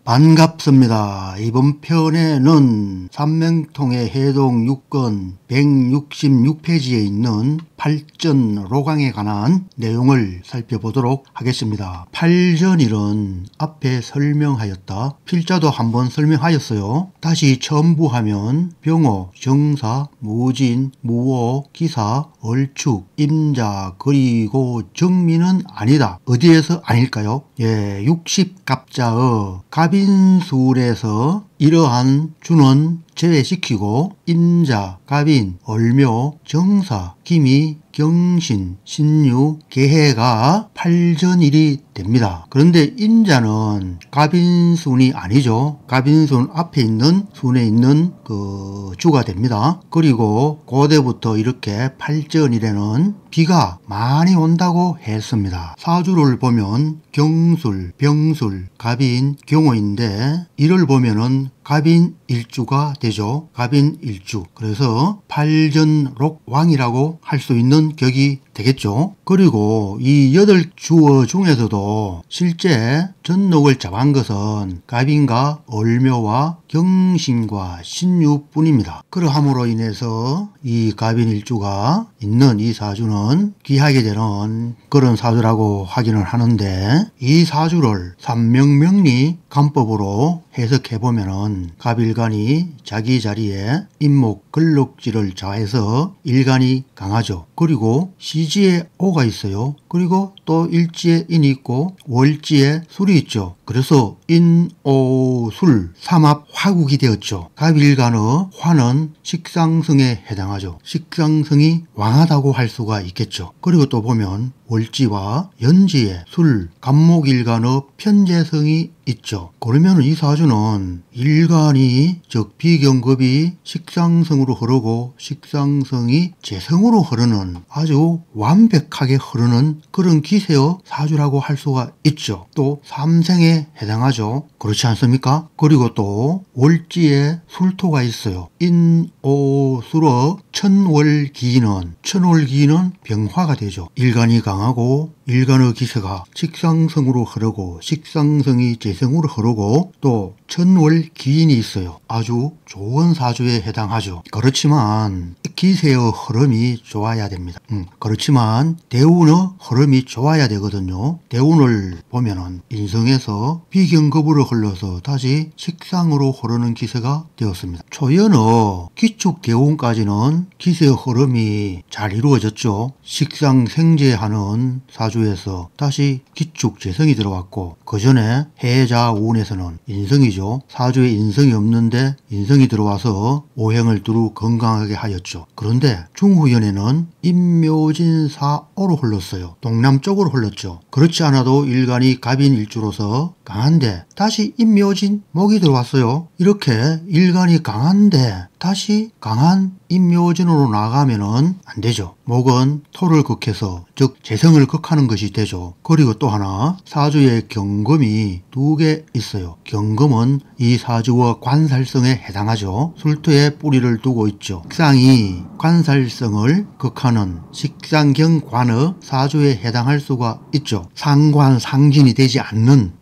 반갑습니다. 이번 편에는 삼명통의 해동 6권 166페이지에 있는 팔전 로강에 관한 내용을 살펴보도록 하겠습니다. 팔전일은 앞에 설명하였다. 필자도 한번 설명하였어요. 다시 첨부하면 병호, 정사, 무진, 무호, 기사, 얼축, 임자, 그리고 정미는 아니다. 어디에서 아닐까요? 60갑자의 갑인술에서 이러한 주는 제외시키고 임자, 갑인, 얼묘, 정사, 기미, 경신, 신유, 계해가 팔전일이 됩니다. 그런데 임자는 갑인순이 아니죠. 갑인순 앞에 있는 순에 있는 그 주가 됩니다. 그리고 고대부터 이렇게 팔전일에는 비가 많이 온다고 했습니다. 사주를 보면 경술, 병술, 갑인, 경호인데 이를 보면은 갑인 일주가 되죠. 갑인 일주. 그래서 팔전록왕이라고 할 수 있는 격이 되겠죠. 그리고 이 8주어 중에서도 실제 전록을 잡은 것은 갑인과 얼묘와 경신과 신유뿐입니다. 그러함으로 인해서 이 갑인 일주가 있는 이 사주는 귀하게 되는 그런 사주라고 하기는 하는데, 이 사주를 삼명명리 간법으로 해석해보면은 갑일간이 자기 자리에 임목 근록지를 좌해서 일간이 강하죠. 그리고 시지에 오가 있어요. 그리고 또 일지에 인이 있고 월지에 술이 있죠. 그래서 인, 오, 술, 삼합 화국이 되었죠. 갑일간의 화는 식상성에 해당하죠. 식상성이 왕하다고 할 수가 있겠죠. 그리고 또 보면 월지와 연지에 술, 갑목일간의 편재성이 있죠. 그러면 이 사주는 일간이 즉 비경급이 식상성으로 흐르고 식상성이 재성으로 흐르는 아주 완벽하게 흐르는 그런 기세의 사주라고 할 수가 있죠. 또 삼생에 해당하죠. 그렇지 않습니까? 그리고 또 월지에 술토가 있어요. 인, 오, 술의 천월기인은 병화가 되죠. 일간이 강하고 일간의 기세가 식상성으로 흐르고 식상성이 재성으로 흐르고 또 천월기인이 있어요. 아주 좋은 사주에 해당하죠. 그렇지만 기세의 흐름이 좋아야 됩니다. 그렇지만 대운의 흐름이 좋아야 되거든요. 대운을 보면은 인성에서 비경급으로 흘러서 다시 식상으로 흐르는 기세가 되었습니다. 초연의 기축 대운까지는 기세의 흐름이 잘 이루어졌죠. 식상생재하는 사주에서 다시 기축 재성이 들어왔고, 그 전에 해자운에서는 인성이죠. 사주에 인성이 없는데 인성이 들어와서 오행을 두루 건강하게 하였죠. 그런데 중후연에는 임묘진사오로 흘렀어요. 동남쪽으로 흘렀죠. 그렇지 않아도 일간이 갑인 일주로서 강한데 다시 임묘진 목이 들어왔어요. 이렇게 일간이 강한데 다시 강한 임묘진으로 나가면은 안 되죠. 목은 토를 극해서 즉 재성을 극하는 것이 되죠. 그리고 또 하나 사주에 경금이 2개 있어요. 경금은 이 사주의 관살성에 해당하죠. 술토에 뿌리를 두고 있죠. 식상이 관살성을 극하는 식상경관의 사주에 해당할 수가 있죠. 상관 상진이 되지 않은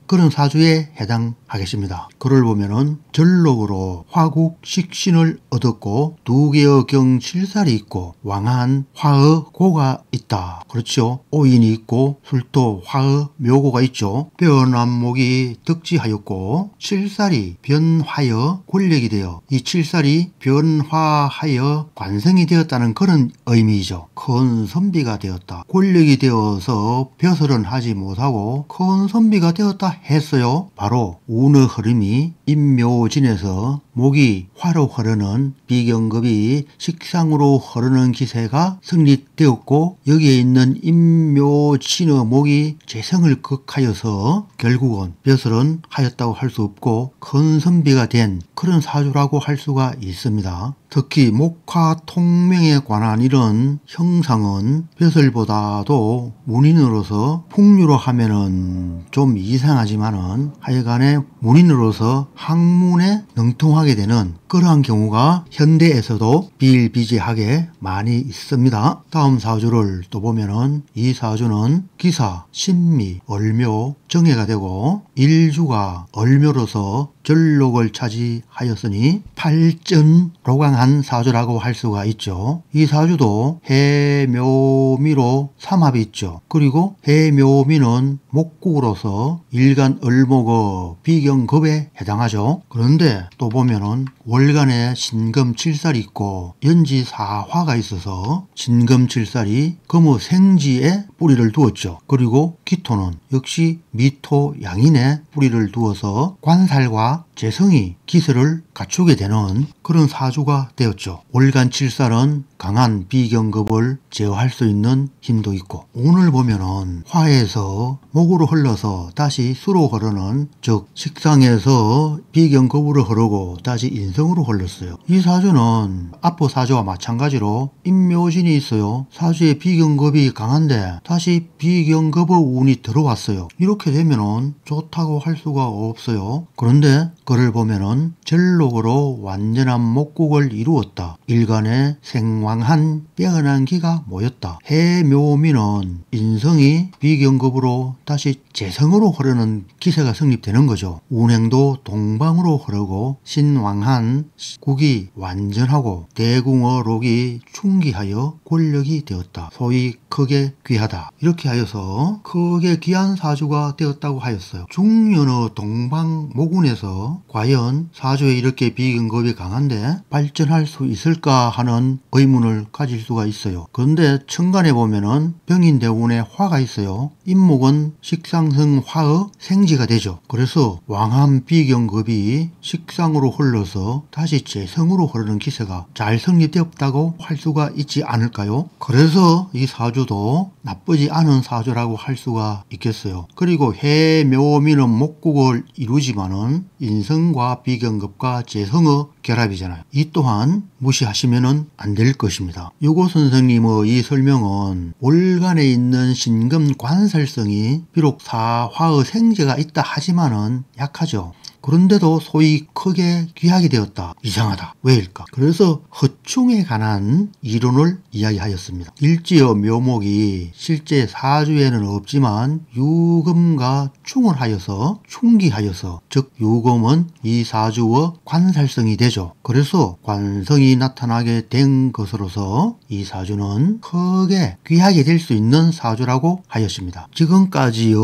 그런 사주에 해당하겠습니다. 그를 보면은 전록으로 화국 식신을 얻었고 2개의 경칠살이 있고 왕한 화의 고가 있다. 그렇죠. 오인이 있고 술토 화의 묘고가 있죠. 변암목이 득지하였고 칠살이 변화여 권력이 되어 이 칠살이 변화하여 관성이 되었다는 그런 의미이죠. 큰 선비가 되었다. 권력이 되어서 벼슬은 하지 못하고 큰 선비가 되었다 했어요. 바로 운의 흐름이 임묘진에서 목이 화로 흐르는 비경급이 식상으로 흐르는 기세가 성립되었고, 여기에 있는 임묘진의 목이 재성을 극하여서 결국은 벼슬은 하였다고 할 수 없고 큰 선비가 된 그런 사주라고 할 수가 있습니다. 특히 목화 통명에 관한 이런 형상은 벼슬보다도 문인으로서 풍류로 하면은 좀 이상하지만은 하여간에 문인으로서 학문에 능통하게 되는 그러한 경우가 현대에서도 비일비재하게 많이 있습니다. 다음 사주를 또 보면은 이 사주는 기사, 신미, 얼묘, 정해가 되고 일주가 얼묘로서 전록을 차지하였으니 팔전로강한 사주라고 할 수가 있죠. 이 사주도 해묘미로 삼합이 있죠. 그리고 해묘미는 목국으로서 일간 을목의 비경급에 해당하죠. 그런데 또 보면은 월간에 신금칠살이 있고 연지사화가 있어서 신금칠살이 금의 생지에 뿌리를 두었죠. 그리고 기토는 역시 미토 양인에 뿌리를 두어서 관살과 재성이 기세를 갖추게 되는 그런 사주가 되었죠. 월간 칠살은 강한 비경급을 제어할 수 있는 힘도 있고, 오늘 보면은 화에서 목으로 흘러서 다시 수로 흐르는, 즉 식상에서 비경급으로 흐르고 다시 인성으로 흘렀어요. 이 사주는 앞의 사주와 마찬가지로 인묘진이 있어요. 사주에 비경급이 강한데 다시 비경급의 운이 들어왔어요. 이렇게 되면은 좋다고 할 수가 없어요. 그런데 그를 보면은 전록으로 완전한 목국을 이루었다. 일간에 생왕한 빼어난 기가 모였다. 해묘미는 인성이 비경급으로 다시 재성으로 흐르는 기세가 성립되는 거죠. 운행도 동방으로 흐르고 신왕한 국이 완전하고 대궁의 록이 충기하여 권력이 되었다. 소위 크게 귀하다. 이렇게 하여서 크게 귀한 사주가 되었다고 하였어요. 중년의 동방 모군에서 과연 사주에 이렇게 비경급이 강한데 발전할 수 있을까 하는 의문을 가질 수가 있어요. 그런데 천간에 보면은 병인대운에 화가 있어요. 인목은 식상성 화의 생지가 되죠. 그래서 왕한 비경급이 식상으로 흘러서 다시 재성으로 흐르는 기세가 잘 성립되었다고 할 수가 있지 않을까요? 그래서 이 사주도 나쁘지 않은 사주라고 할 수가 있겠어요. 그리고 해묘미는 목국을 이루지만은 인성과 비경급과 재성의 결합이잖아요. 이 또한 무시하시면 안 될 것입니다. 요고 선생님의 이 설명은 월간에 있는 신금 관살성이 비록 사화의 생재가 있다 하지만은 약하죠. 그런데도 소위 크게 귀하게 되었다. 이상하다. 왜일까? 그래서 허충에 관한 이론을 이야기하였습니다. 일지의 묘목이 실제 사주에는 없지만 유금과 충을 하여서 충기하여서, 즉 유금은 이 사주의 관살성이 되죠. 그래서 관성이 나타나게 된 것으로서 이 사주는 크게 귀하게 될 수 있는 사주라고 하였습니다. 지금까지의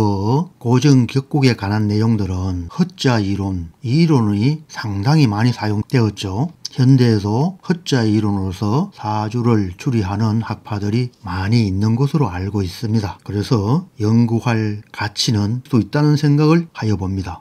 고정 격국에 관한 내용들은 허자 이론, 이 이론이 상당히 많이 사용되었죠. 현대에도 허자 이론으로서 사주를 추리하는 학파들이 많이 있는 것으로 알고 있습니다. 그래서 연구할 가치는 또 있다는 생각을 하여 봅니다.